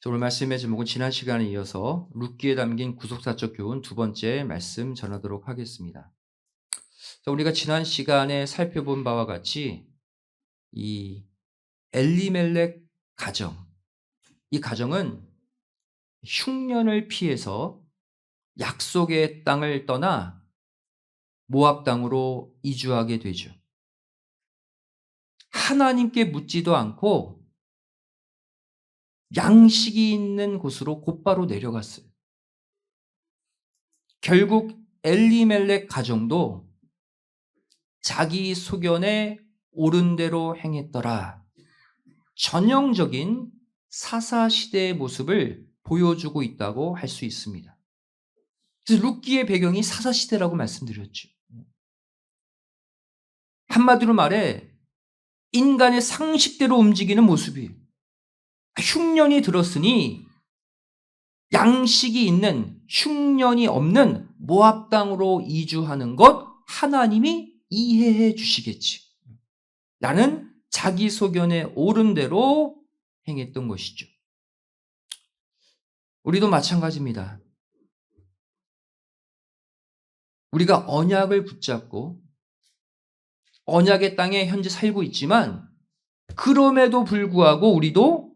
오늘 말씀의 제목은 지난 시간에 이어서 룻기에 담긴 구속사적 교훈 두 번째 말씀 전하도록 하겠습니다. 우리가 지난 시간에 살펴본 바와 같이 이 엘리멜렉 가정, 이 가정은 흉년을 피해서 약속의 땅을 떠나 모압 땅으로 이주하게 되죠. 하나님께 묻지도 않고 양식이 있는 곳으로 곧바로 내려갔어요. 결국 엘리멜렉 가정도 자기 소견에 옳은 대로 행했더라. 전형적인 사사시대의 모습을 보여주고 있다고 할 수 있습니다. 그래서 룻기의 배경이 사사시대라고 말씀드렸죠. 한마디로 말해 인간의 상식대로 움직이는 모습이에요. 흉년이 들었으니 양식이 있는 흉년이 없는 모압 땅으로 이주하는 것 하나님이 이해해 주시겠지. 나는 자기 소견에 옳은 대로 행했던 것이죠. 우리도 마찬가지입니다. 우리가 언약을 붙잡고 언약의 땅에 현재 살고 있지만 그럼에도 불구하고 우리도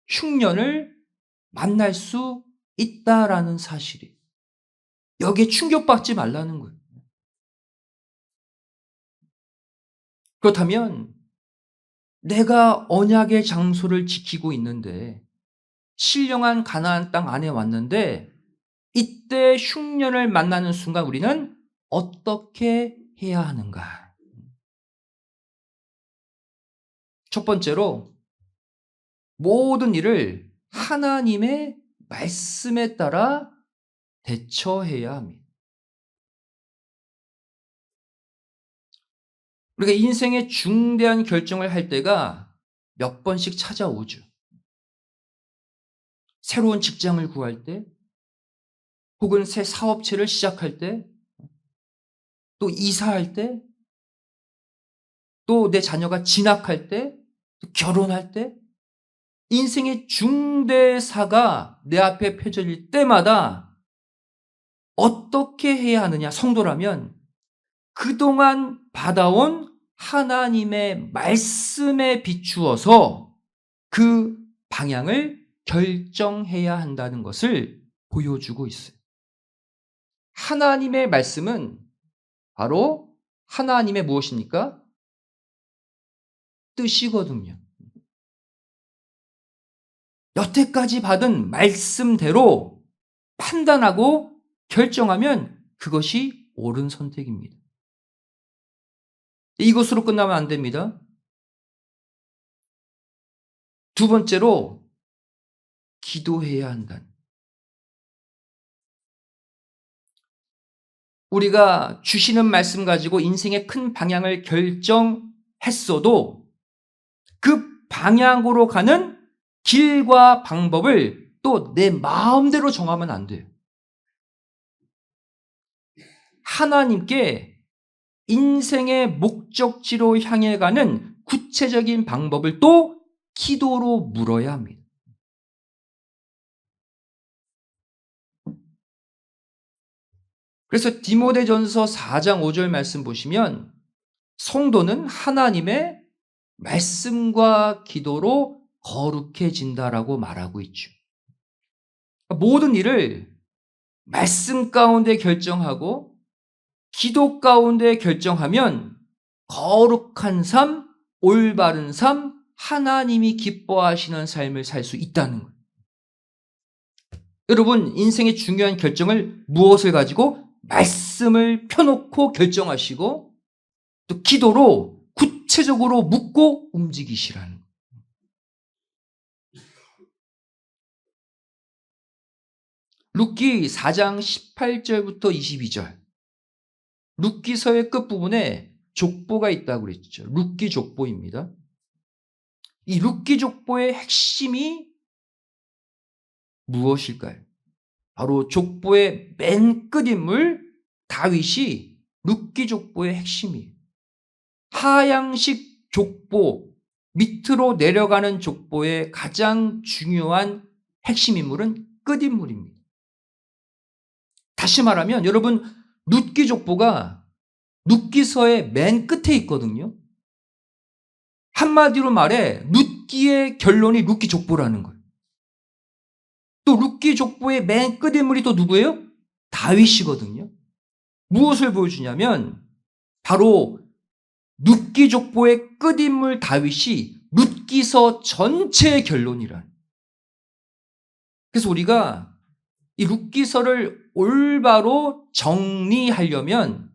흉년을 만날 수 있다라는 사실이 여기에 충격받지 말라는 거예요. 그렇다면 내가 언약의 장소를 지키고 있는데 신령한 가나안 땅 안에 왔는데 이때 흉년을 만나는 순간 우리는 어떻게 해야 하는가? 첫 번째로 모든 일을 하나님의 말씀에 따라 대처해야 합니다. 우리가 인생의 중대한 결정을 할 때가 몇 번씩 찾아오죠. 새로운 직장을 구할 때, 혹은 새 사업체를 시작할 때, 또 이사할 때, 또 내 자녀가 진학할 때, 또 결혼할 때, 인생의 중대사가 내 앞에 펼쳐질 때마다 어떻게 해야 하느냐, 성도라면 그동안 받아온 하나님의 말씀에 비추어서 그 방향을 결정해야 한다는 것을 보여주고 있어요. 하나님의 말씀은 바로 하나님의 무엇입니까? 뜻이거든요. 여태까지 받은 말씀대로 판단하고 결정하면 그것이 옳은 선택입니다. 이것으로 끝나면 안 됩니다. 두 번째로 기도해야 한다. 우리가 주시는 말씀 가지고 인생의 큰 방향을 결정했어도 그 방향으로 가는 길과 방법을 또 내 마음대로 정하면 안 돼요. 하나님께 인생의 목적지로 향해 가는 구체적인 방법을 또 기도로 물어야 합니다. 그래서 디모데전서 4장 5절 말씀 보시면 성도는 하나님의 말씀과 기도로 거룩해진다라고 말하고 있죠. 모든 일을 말씀 가운데 결정하고 기도 가운데 결정하면 거룩한 삶, 올바른 삶, 하나님이 기뻐하시는 삶을 살 수 있다는 거예요. 여러분, 인생의 중요한 결정을 무엇을 가지고? 말씀을 펴놓고 결정하시고 또 기도로 구체적으로 묻고 움직이시라는 거예요. 룻기 4장 18절부터 22절. 룻기서의 끝부분에 족보가 있다고 그랬죠. 룻기 족보입니다. 이 룻기 족보의 핵심이 무엇일까요? 바로 족보의 맨 끝 인물 다윗이 룻기 족보의 핵심이에요. 하향식 족보, 밑으로 내려가는 족보의 가장 중요한 핵심 인물은 끝인물입니다. 다시 말하면 여러분, 룻기 족보가 룻기서의 맨 끝에 있거든요. 한마디로 말해 룻기의 결론이 룻기 족보라는 거예요. 또 룻기 족보의 맨 끝 인물이 또 누구예요? 다윗이거든요. 무엇을 보여주냐면 바로 룻기 족보의 끝 인물 다윗이 룻기서 전체의 결론이란. 그래서 우리가 이 룻기서를 올바로 정리하려면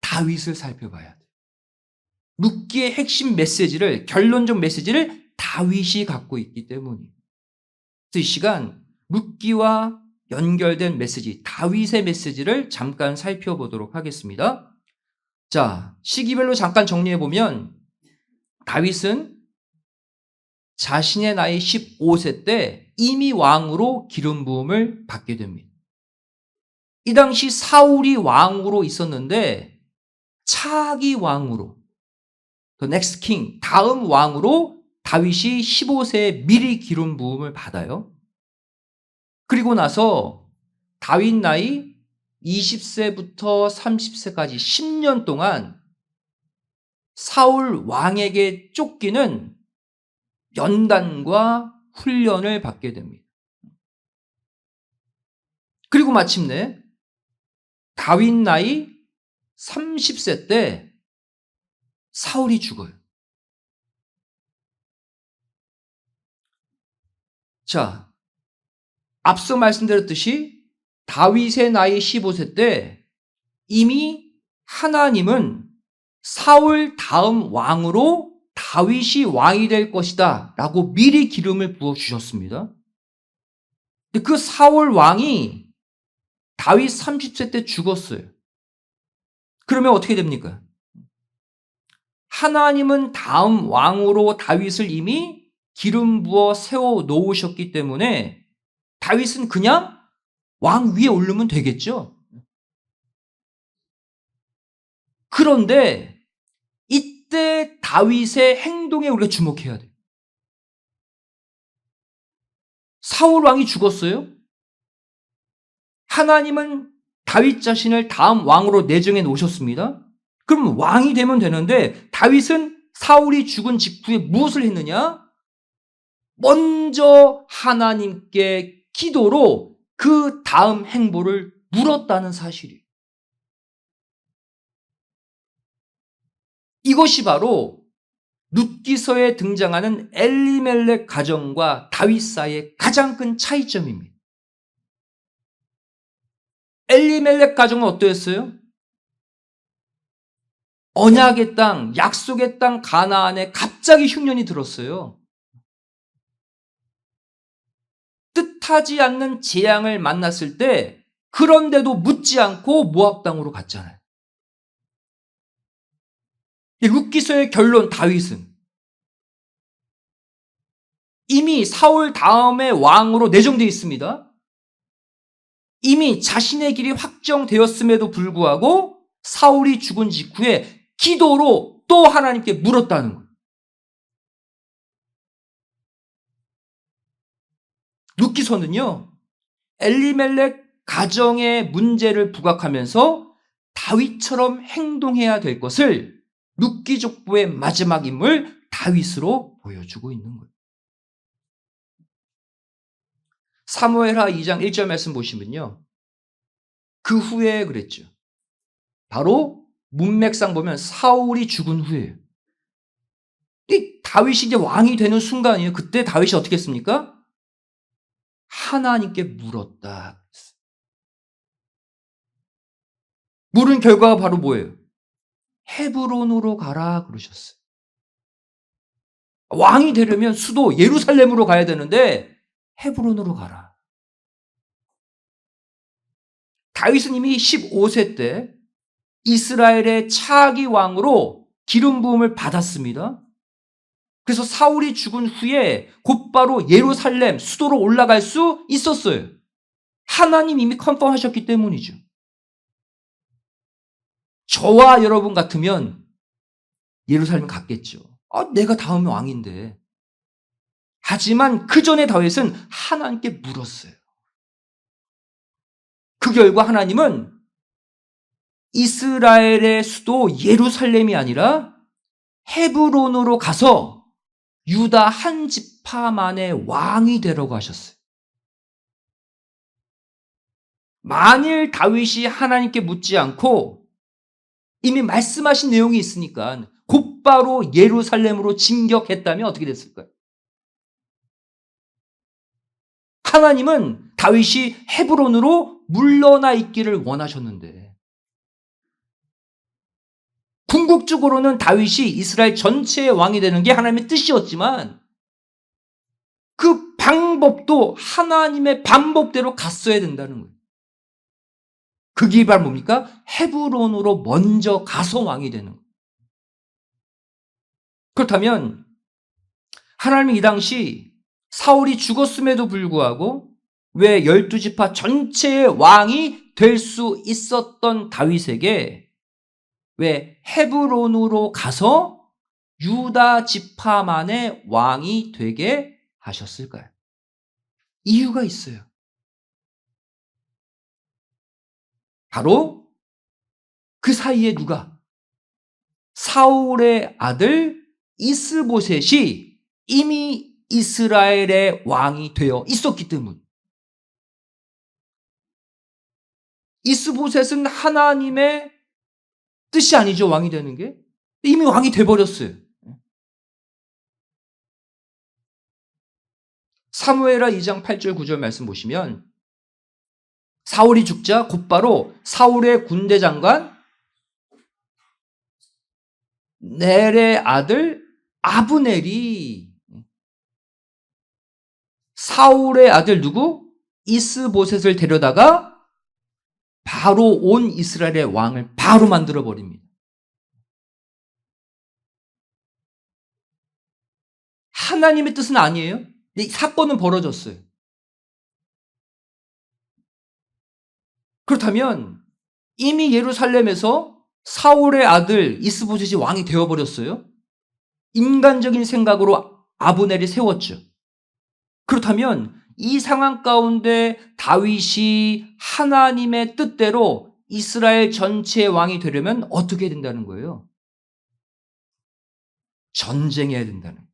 다윗을 살펴봐야 돼요. 룻기의 핵심 메시지를, 결론적 메시지를 다윗이 갖고 있기 때문이에요. 그래서 이 시간 룻기와 연결된 메시지, 다윗의 메시지를 잠깐 살펴보도록 하겠습니다. 자, 시기별로 잠깐 정리해보면 다윗은 자신의 나이 15세 때 이미 왕으로 기름 부음을 받게 됩니다. 이 당시 사울이 왕으로 있었는데 차기 왕으로, the next king, 다음 왕으로 다윗이 15세에 미리 기름 부음을 받아요. 그리고 나서 다윗 나이 20세부터 30세까지 10년 동안 사울 왕에게 쫓기는 연단과 훈련을 받게 됩니다. 그리고 마침내 다윗 나이 30세 때 사울이 죽어요. 자, 앞서 말씀드렸듯이 다윗의 나이 15세 때 이미 하나님은 사울 다음 왕으로 다윗이 왕이 될 것이다 라고 미리 기름을 부어주셨습니다. 근데 그 사울 왕이 다윗 30세 때 죽었어요. 그러면 어떻게 됩니까? 하나님은 다음 왕으로 다윗을 이미 기름 부어 세워 놓으셨기 때문에 다윗은 그냥 왕 위에 오르면 되겠죠. 그런데 이때 다윗의 행동에 우리가 주목해야 돼요. 사울 왕이 죽었어요. 하나님은 다윗 자신을 다음 왕으로 내정해 놓으셨습니다. 그럼 왕이 되면 되는데 다윗은 사울이 죽은 직후에 무엇을 했느냐? 먼저 하나님께 기도로 그 다음 행보를 물었다는 사실이에요. 이것이 바로 룻기서에 등장하는 엘리멜렉 가정과 다윗 사이의 가장 큰 차이점입니다. 엘리멜렉 가정은 어떠했어요? 언약의 땅, 약속의 땅 가나안에 갑자기 흉년이 들었어요. 뜻하지 않는 재앙을 만났을 때 그런데도 묻지 않고 모압 땅으로 갔잖아요. 룻기서의 결론 다윗은 이미 사울 다음에 왕으로 내정되어 있습니다. 이미 자신의 길이 확정되었음에도 불구하고 사울이 죽은 직후에 기도로 또 하나님께 물었다는 거예요. 룻기서는요, 엘리멜렉 가정의 문제를 부각하면서 다윗처럼 행동해야 될 것을 룻기 족보의 마지막 인물 다윗으로 보여주고 있는 거예요. 사무엘하 2장 1절 말씀 보시면요, 그 후에 그랬죠. 바로 문맥상 보면 사울이 죽은 후에요. 이 다윗이 이제 왕이 되는 순간이에요. 그때 다윗이 어떻게 했습니까? 하나님께 물었다. 물은 결과가 바로 뭐예요? 헤브론으로 가라 그러셨어요. 왕이 되려면 수도 예루살렘으로 가야 되는데 헤브론으로 가라. 다윗은 이미 15세 때 이스라엘의 차기 왕으로 기름 부음을 받았습니다. 그래서 사울이 죽은 후에 곧바로 예루살렘 수도로 올라갈 수 있었어요. 하나님 이미 컨펌하셨기 때문이죠. 저와 여러분 같으면 예루살렘 갔겠죠. 내가 다음 왕인데. 하지만 그 전에 다윗은 하나님께 물었어요. 그 결과 하나님은 이스라엘의 수도 예루살렘이 아니라 헤브론으로 가서 유다 한 지파만의 왕이 되라고 하셨어요. 만일 다윗이 하나님께 묻지 않고 이미 말씀하신 내용이 있으니까 곧바로 예루살렘으로 진격했다면 어떻게 됐을까요? 하나님은 다윗이 헤브론으로 물러나 있기를 원하셨는데 궁극적으로는 다윗이 이스라엘 전체의 왕이 되는 게 하나님의 뜻이었지만 그 방법도 하나님의 방법대로 갔어야 된다는 거예요. 그 길이 바로 뭡니까? 헤브론으로 먼저 가서 왕이 되는 거예요. 그렇다면 하나님이 이 당시 사울이 죽었음에도 불구하고 왜 12지파 전체의 왕이 될 수 있었던 다윗에게 왜 헤브론으로 가서 유다 지파만의 왕이 되게 하셨을까요? 이유가 있어요. 바로 그 사이에 누가? 사울의 아들 이스보셋이 이미 이스라엘의 왕이 되어 있었기 때문. 이스보셋은 하나님의 뜻이 아니죠, 왕이 되는 게. 이미 왕이 돼버렸어요. 사무엘하 2장 8절 9절 말씀 보시면 사울이 죽자 곧바로 사울의 군대 장관 넬의 아들 아브넬이 사울의 아들 누구? 이스보셋을 데려다가 바로 온 이스라엘의 왕을 바로 만들어 버립니다. 하나님의 뜻은 아니에요. 이 사건은 벌어졌어요. 그렇다면 이미 예루살렘에서 사울의 아들 이스보셋이 왕이 되어버렸어요. 인간적인 생각으로 아브넬이 세웠죠. 그렇다면 이 상황 가운데 다윗이 하나님의 뜻대로 이스라엘 전체의 왕이 되려면 어떻게 된다는 거예요? 전쟁해야 된다는 거예요.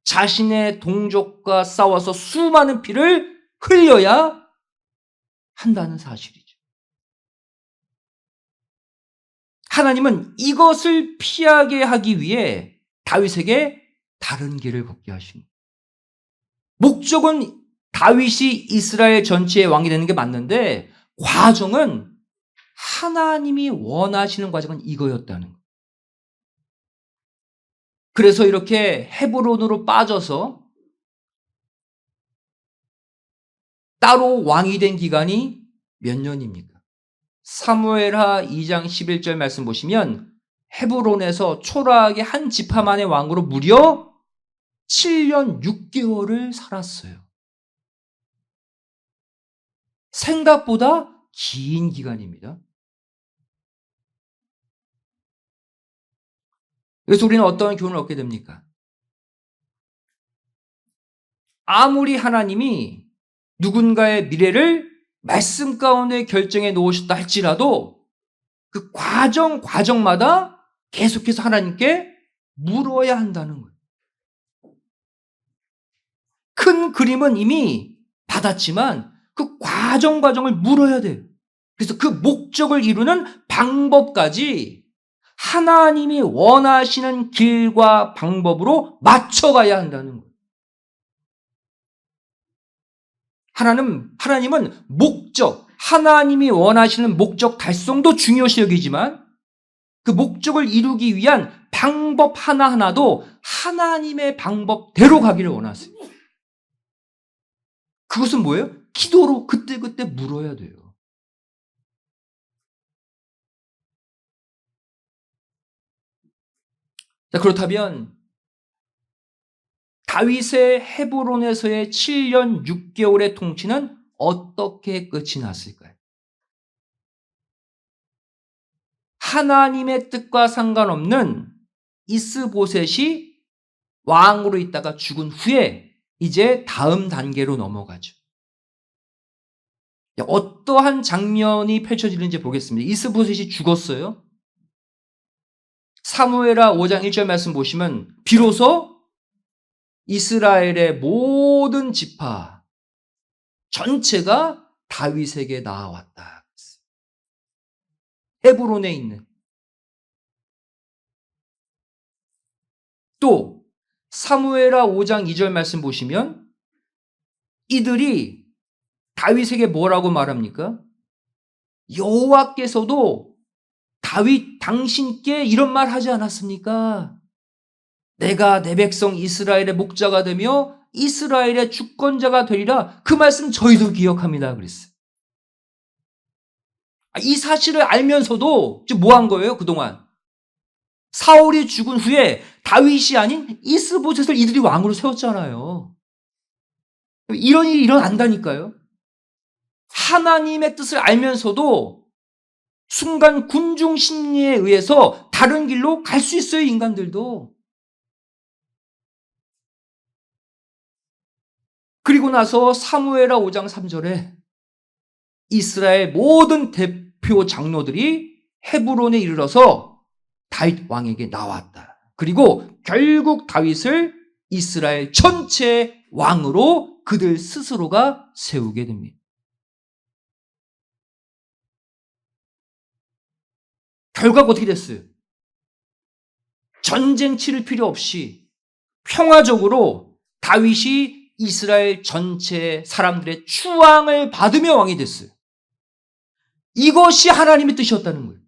자신의 동족과 싸워서 수많은 피를 흘려야 한다는 사실이죠. 하나님은 이것을 피하게 하기 위해 다윗에게 다른 길을 걷게 하십니다. 목적은 다윗이 이스라엘 전체의 왕이 되는 게 맞는데 과정은 하나님이 원하시는 과정은 이거였다는 거예요. 그래서 이렇게 헤브론으로 빠져서 따로 왕이 된 기간이 몇 년입니까? 사무엘하 2장 11절 말씀 보시면 헤브론에서 초라하게 한 지파만의 왕으로 무려 7년 6개월을 살았어요. 생각보다 긴 기간입니다. 그래서 우리는 어떤 교훈을 얻게 됩니까? 아무리 하나님이 누군가의 미래를 말씀 가운데 결정해 놓으셨다 할지라도 그 과정마다 계속해서 하나님께 물어야 한다는 거예요. 큰 그림은 이미 받았지만 그 과정을 물어야 돼요. 그래서 그 목적을 이루는 방법까지 하나님이 원하시는 길과 방법으로 맞춰가야 한다는 거예요. 하나님은 목적, 하나님이 원하시는 목적 달성도 중요시 여기지만 그 목적을 이루기 위한 방법 하나하나도 하나님의 방법대로 가기를 원하세요. 그것은 뭐예요? 기도로 그때그때 물어야 돼요. 자, 그렇다면 다윗의 헤브론에서의 7년 6개월의 통치는 어떻게 끝이 났을까요? 하나님의 뜻과 상관없는 이스보셋이 왕으로 있다가 죽은 후에 이제 다음 단계로 넘어가죠. 어떠한 장면이 펼쳐지는지 보겠습니다. 이스보셋이 죽었어요. 사무엘하 5장 1절 말씀 보시면 비로소 이스라엘의 모든 지파 전체가 다윗에게 나아왔다. 헤브론에 있는. 또 사무엘하 5장 2절 말씀 보시면 이들이 다윗에게 뭐라고 말합니까? 여호와께서도 다윗 당신께 이런 말 하지 않았습니까? 내가 내 백성 이스라엘의 목자가 되며 이스라엘의 주권자가 되리라. 그 말씀 저희도 기억합니다. 그랬어요. 이 사실을 알면서도 지금 뭐 한 거예요? 그동안 사울이 죽은 후에 다윗이 아닌 이스보셋을 이들이 왕으로 세웠잖아요. 이런 일이 일어난다니까요. 하나님의 뜻을 알면서도 순간 군중 심리에 의해서 다른 길로 갈 수 있어요. 인간들도. 그리고 나서 사무엘하 5장 3절에 이스라엘 모든 대표 장로들이 헤브론에 이르러서 다윗 왕에게 나왔다. 그리고 결국 다윗을 이스라엘 전체 왕으로 그들 스스로가 세우게 됩니다. 결과가 어떻게 됐어요? 전쟁 치를 필요 없이 평화적으로 다윗이 이스라엘 전체 사람들의 추앙을 받으며 왕이 됐어요. 이것이 하나님의 뜻이었다는 거예요.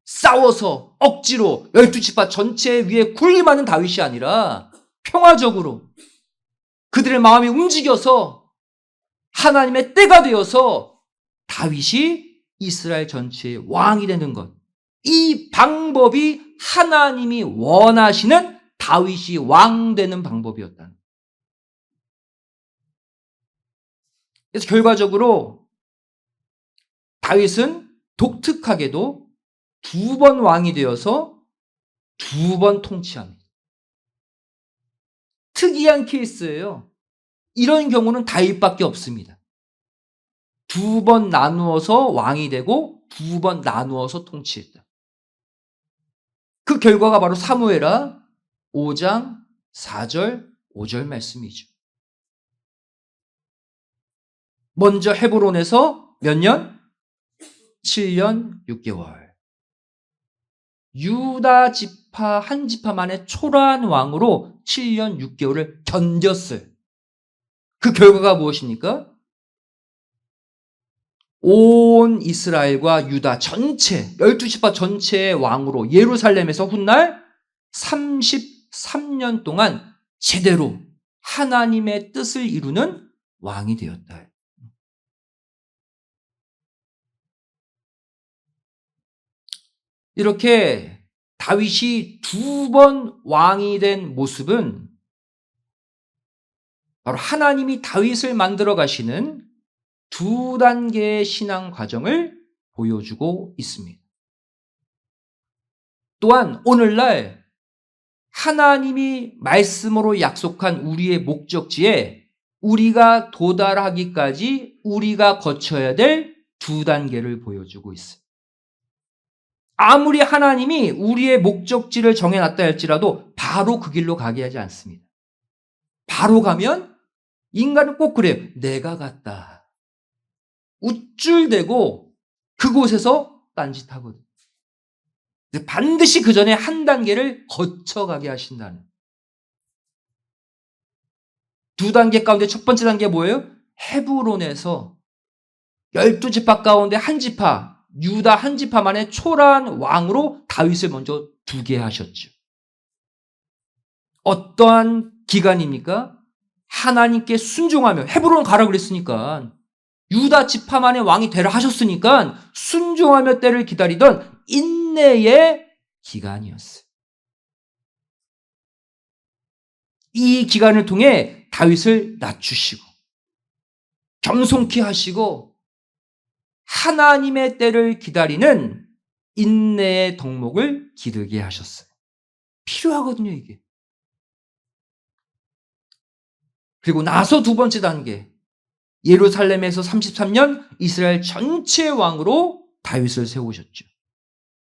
싸워서 억지로 12지파 전체 위에 군림하는 다윗이 아니라 평화적으로 그들의 마음이 움직여서 하나님의 때가 되어서 다윗이 이스라엘 전체의 왕이 되는 것. 이 방법이 하나님이 원하시는 다윗이 왕 되는 방법이었다는 거예요. 그래서 결과적으로 다윗은 독특하게도 2번 왕이 되어서 2번 통치합니다. 특이한 케이스예요. 이런 경우는 다윗밖에 없습니다. 2번 나누어서 왕이 되고 2번 나누어서 통치했다. 그 결과가 바로 사무엘하 5장 4절 5절 말씀이죠. 먼저 헤브론에서 몇 년? 7년 6개월. 유다 지파 한 지파만의 초라한 왕으로 7년 6개월을 견뎠어요. 그 결과가 무엇입니까? 온 이스라엘과 유다 전체, 12지파 전체의 왕으로 예루살렘에서 훗날 33년 동안 제대로 하나님의 뜻을 이루는 왕이 되었다. 이렇게 다윗이 2번 왕이 된 모습은 바로 하나님이 다윗을 만들어 가시는 2단계의 신앙 과정을 보여주고 있습니다. 또한 오늘날 하나님이 말씀으로 약속한 우리의 목적지에 우리가 도달하기까지 우리가 거쳐야 될 2단계를 보여주고 있어요. 아무리 하나님이 우리의 목적지를 정해놨다 할지라도 바로 그 길로 가게 하지 않습니다. 바로 가면 인간은 꼭 그래요. 내가 갔다. 우쭐대고 그곳에서 딴짓하거든. 반드시 그 전에 한 단계를 거쳐가게 하신다는. 2단계 가운데 첫 번째 단계 뭐예요? 헤브론에서 12지파 가운데 한 지파, 유다 한 지파만의 초라한 왕으로 다윗을 먼저 두게 하셨죠. 어떠한 기간입니까? 하나님께 순종하며 헤브론 가라 그랬으니까 유다 지파만의 왕이 되라 하셨으니까 순종하며 때를 기다리던 인내의 기간이었어요. 이 기간을 통해 다윗을 낮추시고 겸손케 하시고 하나님의 때를 기다리는 인내의 덕목을 기르게 하셨어요. 필요하거든요, 이게. 그리고 나서 두 번째 단계. 예루살렘에서 33년 이스라엘 전체 왕으로 다윗을 세우셨죠.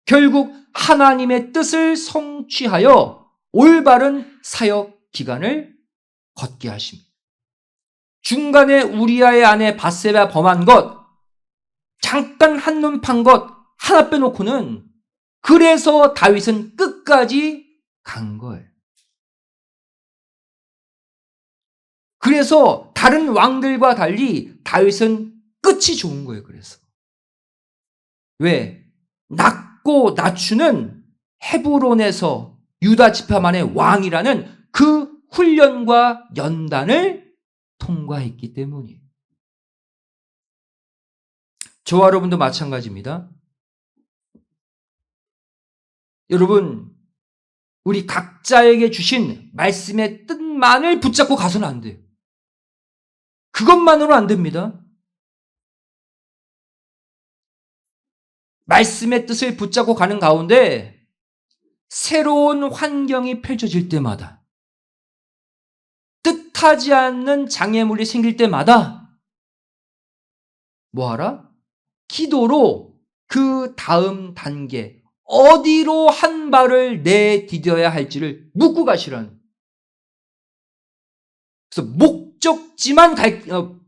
결국 하나님의 뜻을 성취하여 올바른 사역 기간을 걷게 하십니다. 중간에 우리아의 아내 밧세바 범한 것, 잠깐 한눈 판 것 하나 빼놓고는 그래서 다윗은 끝까지 간 거예요. 그래서 다른 왕들과 달리 다윗은 끝이 좋은 거예요. 그래서 왜? 낮고 낮추는 헤브론에서 유다 지파만의 왕이라는 그 훈련과 연단을 통과했기 때문이에요. 저와 여러분도 마찬가지입니다. 여러분, 우리 각자에게 주신 말씀의 뜻만을 붙잡고 가서는 안 돼요. 그것만으로 안 됩니다. 말씀의 뜻을 붙잡고 가는 가운데 새로운 환경이 펼쳐질 때마다, 뜻하지 않는 장애물이 생길 때마다 뭐하라? 기도로 그 다음 단계, 어디로 한 발을 내디뎌야 할지를 묻고 가시라는. 그래서 목적지만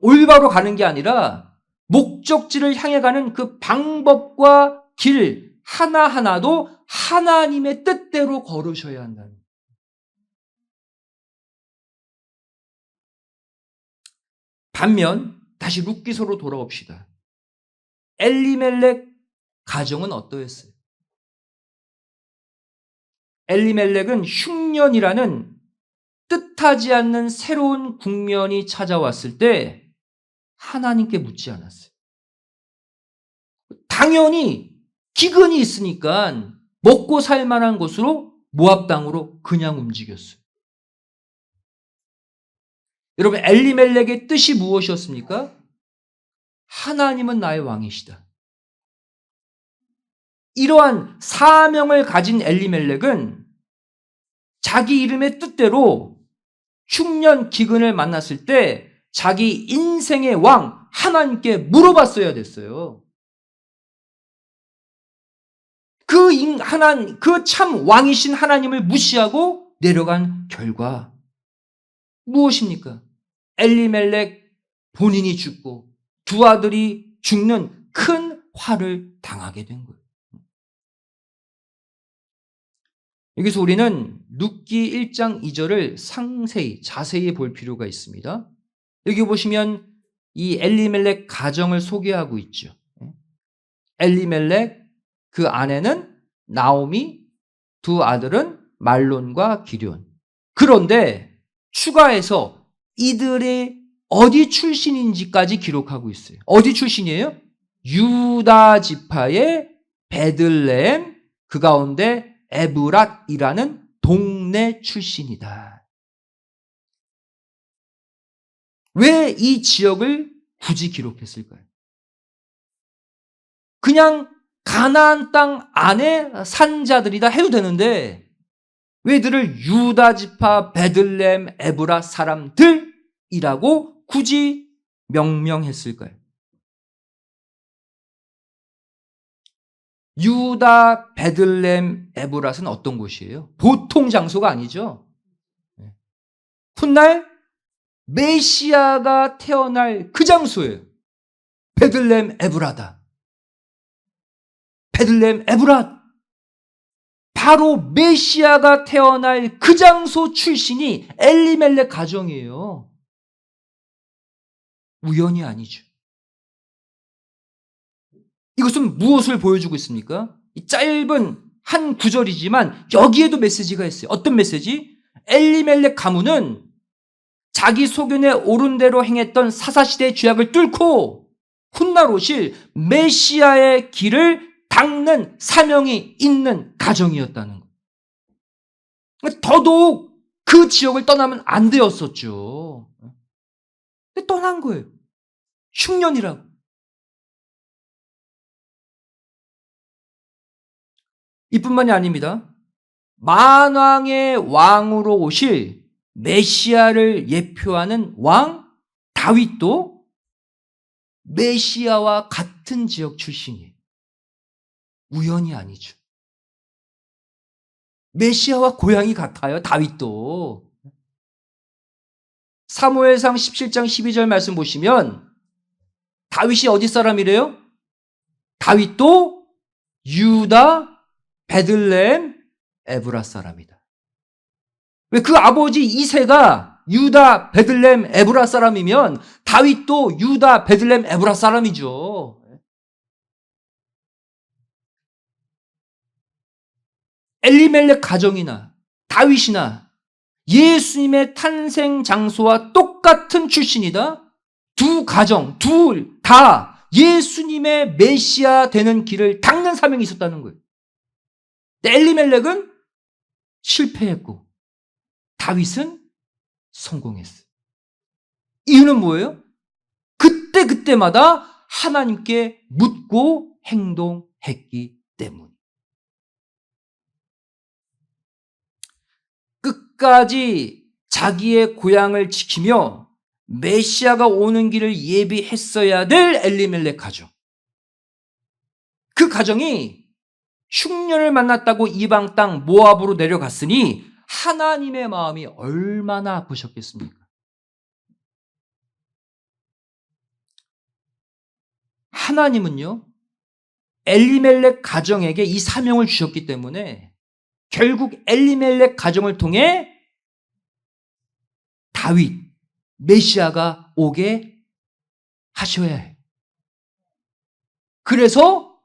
올바로 가는 게 아니라 목적지를 향해 가는 그 방법과 길 하나하나도 하나님의 뜻대로 걸으셔야 한다는. 반면 다시 룻기서로 돌아옵시다. 엘리멜렉 가정은 어떠했어요? 엘리멜렉은 흉년이라는 뜻하지 않는 새로운 국면이 찾아왔을 때 하나님께 묻지 않았어요. 당연히 기근이 있으니까 먹고 살 만한 곳으로 모압 땅으로 그냥 움직였어요. 여러분, 엘리멜렉의 뜻이 무엇이었습니까? 하나님은 나의 왕이시다. 이러한 사명을 가진 엘리멜렉은 자기 이름의 뜻대로 흉년 기근을 만났을 때 자기 인생의 왕 하나님께 물어봤어야 됐어요. 그 참 왕이신 하나님을 무시하고 내려간 결과 무엇입니까? 엘리멜렉 본인이 죽고 두 아들이 죽는 큰 화를 당하게 된 거예요. 여기서 우리는 룻기 1장 2절을 상세히 자세히 볼 필요가 있습니다. 여기 보시면 이 엘리멜렉 가정을 소개하고 있죠. 엘리멜렉, 그 아내는 나오미, 두 아들은 말론과 기럧. 그런데 추가해서 이들의 어디 출신인지까지 기록하고 있어요. 어디 출신이에요? 유다 지파의 베들레헴, 그 가운데 에브랏이라는 동네 출신이다. 왜 이 지역을 굳이 기록했을까요? 그냥 가나안 땅 안에 산 자들이다 해도 되는데 왜 그들을 유다 지파 베들레헴 에브랏 사람들이라고 굳이 명명했을까요? 유다 베들레헴 에브랏은 어떤 곳이에요? 보통 장소가 아니죠. 훗날 메시아가 태어날 그 장소예요. 베들레헴 에브라다. 베들레헴 에브랏. 바로 메시아가 태어날 그 장소 출신이 엘리멜렉 가정이에요. 우연이 아니죠. 이것은 무엇을 보여주고 있습니까? 이 짧은 한 구절이지만 여기에도 메시지가 있어요. 어떤 메시지? 엘리멜렉 가문은 자기 소견에 옳은 대로 행했던 사사시대의 죄악을 뚫고 훗날 오실 메시아의 길을 닦는 사명이 있는 가정이었다는 것. 더더욱 그 지역을 떠나면 안 되었었죠. 근데 떠난 거예요. 흉년이라고. 이뿐만이 아닙니다. 만왕의 왕으로 오실 메시아를 예표하는 왕 다윗도 메시아와 같은 지역 출신이에요. 우연이 아니죠. 메시아와 고향이 같아요. 다윗도. 사무엘상 17장 12절 말씀 보시면 다윗이 어디 사람이래요? 다윗도 유다 베들레헴 에브라 사람이다. 왜 그 아버지 이새가 유다 베들레헴 에브라 사람이면 다윗도 유다 베들레헴 에브라 사람이죠. 엘리멜렉 가정이나 다윗이나 예수님의 탄생 장소와 똑같은 출신이다. 두 가정, 둘 다 예수님의 메시아 되는 길을 닦는 사명이 있었다는 거예요. 엘리멜렉은 실패했고 다윗은 성공했어요. 이유는 뭐예요? 그때마다 하나님께 묻고 행동했기 때문. 끝까지 자기의 고향을 지키며 메시아가 오는 길을 예비했어야 될 엘리멜렉 가정. 그 가정이 흉년을 만났다고 이방 땅 모압으로 내려갔으니 하나님의 마음이 얼마나 아프셨겠습니까? 하나님은요, 엘리멜렉 가정에게 이 사명을 주셨기 때문에 결국 엘리멜렉 가정을 통해 다윗, 메시아가 오게 하셔야 해요. 그래서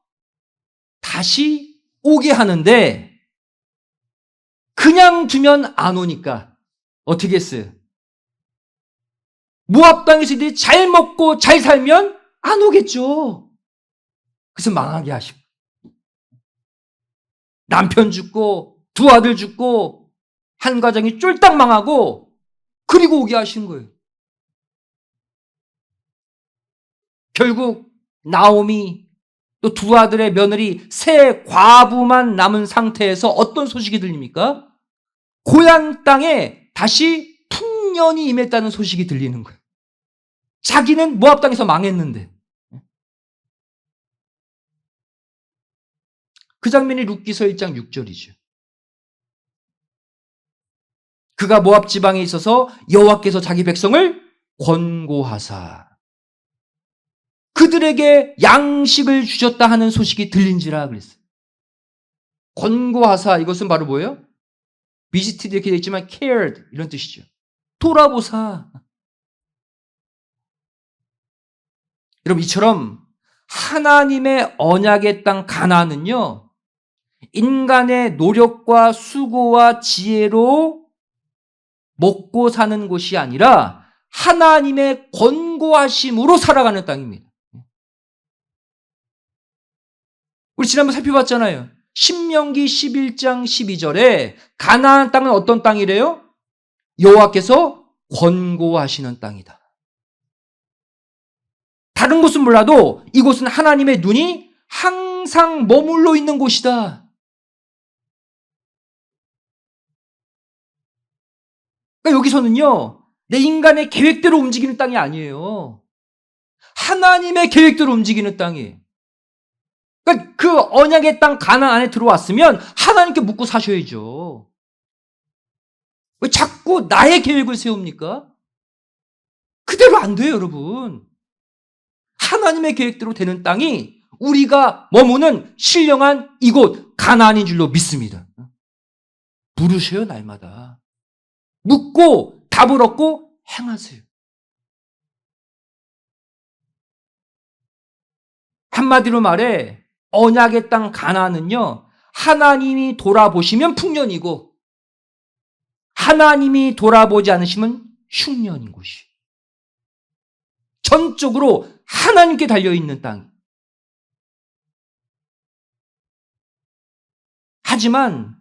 다시 오게 하는데 그냥 두면 안 오니까 어떻게 했어요? 모압 땅에서 이들이 잘 먹고 잘 살면 안 오겠죠. 그래서 망하게 하시고 남편 죽고 두 아들 죽고 한 가정이 쫄딱 망하고 그리고 오게 하신 거예요. 결국 나오미 또 두 아들의 며느리 세 과부만 남은 상태에서 어떤 소식이 들립니까? 고향 땅에 다시 풍년이 임했다는 소식이 들리는 거예요. 자기는 모압 땅에서 망했는데. 그 장면이 룻기서 1장 6절이죠. 그가 모압 지방에 있어서 여호와께서 자기 백성을 권고하사 그들에게 양식을 주셨다 하는 소식이 들린지라 그랬어요. 권고하사 이것은 바로 뭐예요? visited 이렇게 되어 있지만 cared 이런 뜻이죠. 돌아보사. 여러분 이처럼 하나님의 언약의 땅 가나안은요, 인간의 노력과 수고와 지혜로 먹고 사는 곳이 아니라 하나님의 권고하심으로 살아가는 땅입니다. 우리 지난번 살펴봤잖아요. 신명기 11장 12절에 가나안 땅은 어떤 땅이래요? 여호와께서 권고하시는 땅이다. 다른 곳은 몰라도 이곳은 하나님의 눈이 항상 머물러 있는 곳이다. 그러니까 여기서는요, 내 인간의 계획대로 움직이는 땅이 아니에요. 하나님의 계획대로 움직이는 땅이에요. 그러니까 그 언약의 땅 가나안 안에 들어왔으면 하나님께 묻고 사셔야죠. 왜 자꾸 나의 계획을 세웁니까? 그대로 안 돼요, 여러분. 하나님의 계획대로 되는 땅이 우리가 머무는 신령한 이곳 가나안인 줄로 믿습니다. 물으셔요, 날마다. 묻고 답을 얻고 행하세요. 한마디로 말해 언약의 땅 가나안은요, 하나님이 돌아보시면 풍년이고 하나님이 돌아보지 않으시면 흉년인 곳이. 전적으로 하나님께 달려있는 땅. 하지만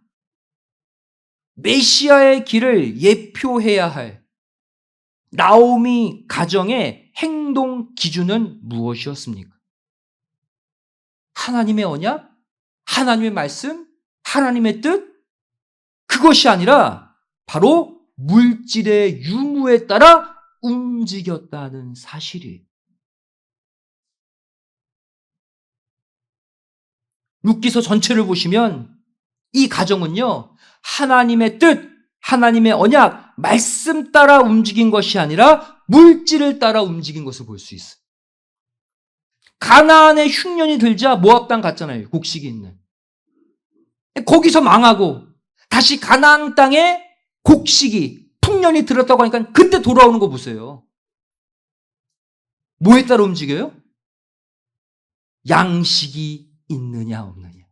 메시아의 길을 예표해야 할 나오미 가정의 행동 기준은 무엇이었습니까? 하나님의 언약? 하나님의 말씀? 하나님의 뜻? 그것이 아니라 바로 물질의 유무에 따라 움직였다는 사실이. 룻기서 전체를 보시면 이 가정은요, 하나님의 뜻, 하나님의 언약, 말씀 따라 움직인 것이 아니라 물질을 따라 움직인 것을 볼 수 있어요. 가나안에 흉년이 들자 모압 땅 갔잖아요. 곡식이 있는. 거기서 망하고 다시 가나안 땅에 곡식이 풍년이 들었다고 하니까 그때 돌아오는 거 보세요. 뭐에 따라 움직여요? 양식이 있느냐 없느냐.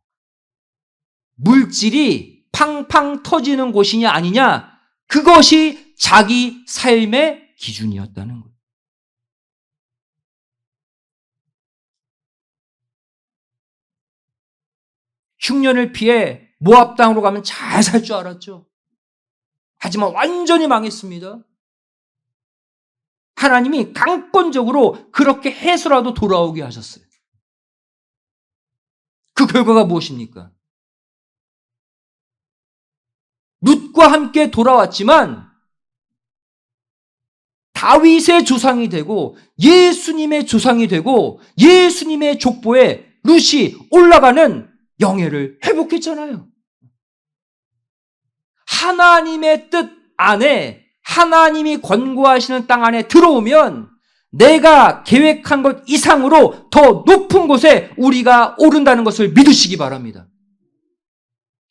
물질이 팡팡 터지는 곳이냐 아니냐, 그것이 자기 삶의 기준이었다는 거예요. 흉년을 피해 모압 땅으로 가면 잘 살 줄 알았죠. 하지만 완전히 망했습니다. 하나님이 강권적으로 그렇게 해서라도 돌아오게 하셨어요. 그 결과가 무엇입니까? 룻과 함께 돌아왔지만 다윗의 조상이 되고 예수님의 조상이 되고 예수님의 족보에 룻이 올라가는 영예를 회복했잖아요. 하나님의 뜻 안에, 하나님이 권고하시는 땅 안에 들어오면 내가 계획한 것 이상으로 더 높은 곳에 우리가 오른다는 것을 믿으시기 바랍니다.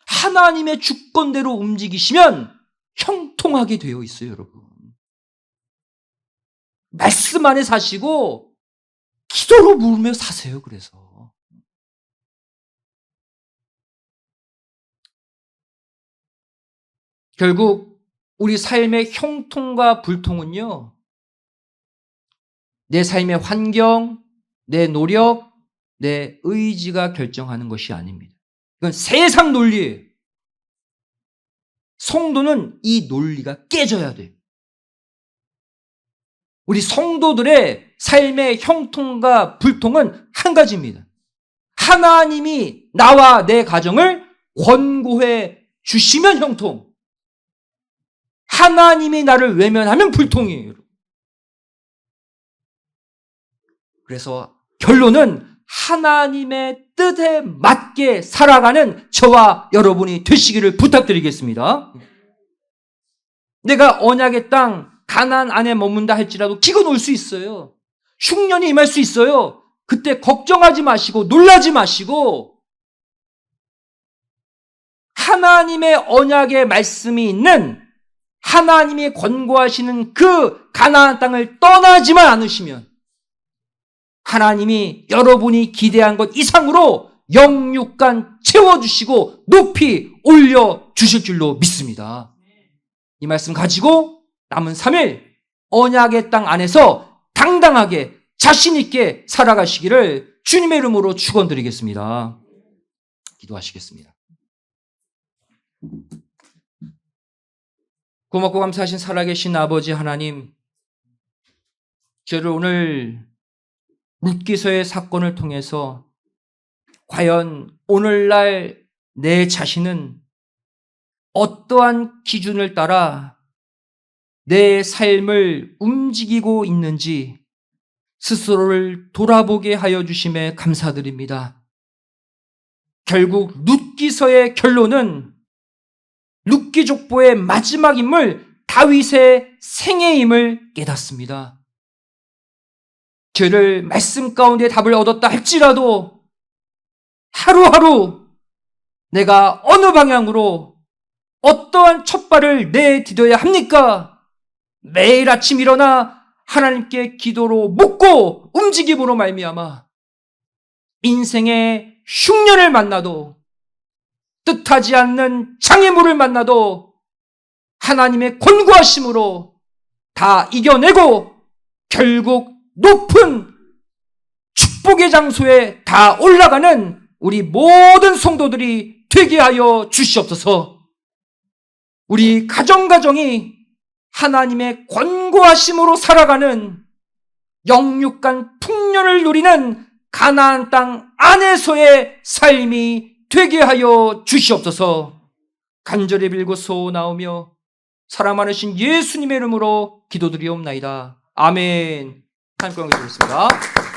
하나님의 주권대로 움직이시면 형통하게 되어 있어요, 여러분. 말씀 안에 사시고 기도로 물으며 사세요. 그래서 결국 우리 삶의 형통과 불통은요, 내 삶의 환경, 내 노력, 내 의지가 결정하는 것이 아닙니다. 이건 세상 논리예요. 성도는 이 논리가 깨져야 돼요. 우리 성도들의 삶의 형통과 불통은 한 가지입니다. 하나님이 나와 내 가정을 권고해 주시면 형통, 하나님이 나를 외면하면 불통이에요. 그래서 결론은 하나님의 뜻에 맞게 살아가는 저와 여러분이 되시기를 부탁드리겠습니다. 내가 언약의 땅 가나안 안에 머문다 할지라도 기근 올 수 있어요. 흉년이 임할 수 있어요. 그때 걱정하지 마시고 놀라지 마시고 하나님의 언약의 말씀이 있는, 하나님이 권고하시는 그 가나안 땅을 떠나지만 않으시면 하나님이 여러분이 기대한 것 이상으로 영육간 채워주시고 높이 올려주실 줄로 믿습니다. 이 말씀 가지고 남은 3일 언약의 땅 안에서 당당하게 자신 있게 살아가시기를 주님의 이름으로 축원드리겠습니다. 기도하시겠습니다. 고맙고 감사하신 살아계신 아버지 하나님, 저를 오늘 룻기서의 사건을 통해서 과연 오늘날 내 자신은 어떠한 기준을 따라 내 삶을 움직이고 있는지 스스로를 돌아보게 하여 주심에 감사드립니다. 결국 룻기서의 결론은 룻기 족보의 마지막 인물 다윗의 생애임을 깨닫습니다. 저를 말씀 가운데 답을 얻었다 할지라도 하루하루 내가 어느 방향으로 어떠한 첫발을 내디뎌야 합니까? 매일 아침 일어나 하나님께 기도로 묻고 움직임으로 말미암아 인생의 흉년을 만나도, 뜻하지 않는 장애물을 만나도 하나님의 권고하심으로 다 이겨내고 결국 높은 축복의 장소에 다 올라가는 우리 모든 성도들이 되게 하여 주시옵소서. 우리 가정이 하나님의 권고하심으로 살아가는 영육간 풍년을 누리는 가나안 땅 안에서의 삶이 되게 하여 주시옵소서. 간절히 빌고 소원하오며 사랑 많으신 예수님의 이름으로 기도드리옵나이다. 아멘. 하나님 영광 드리겠습니다.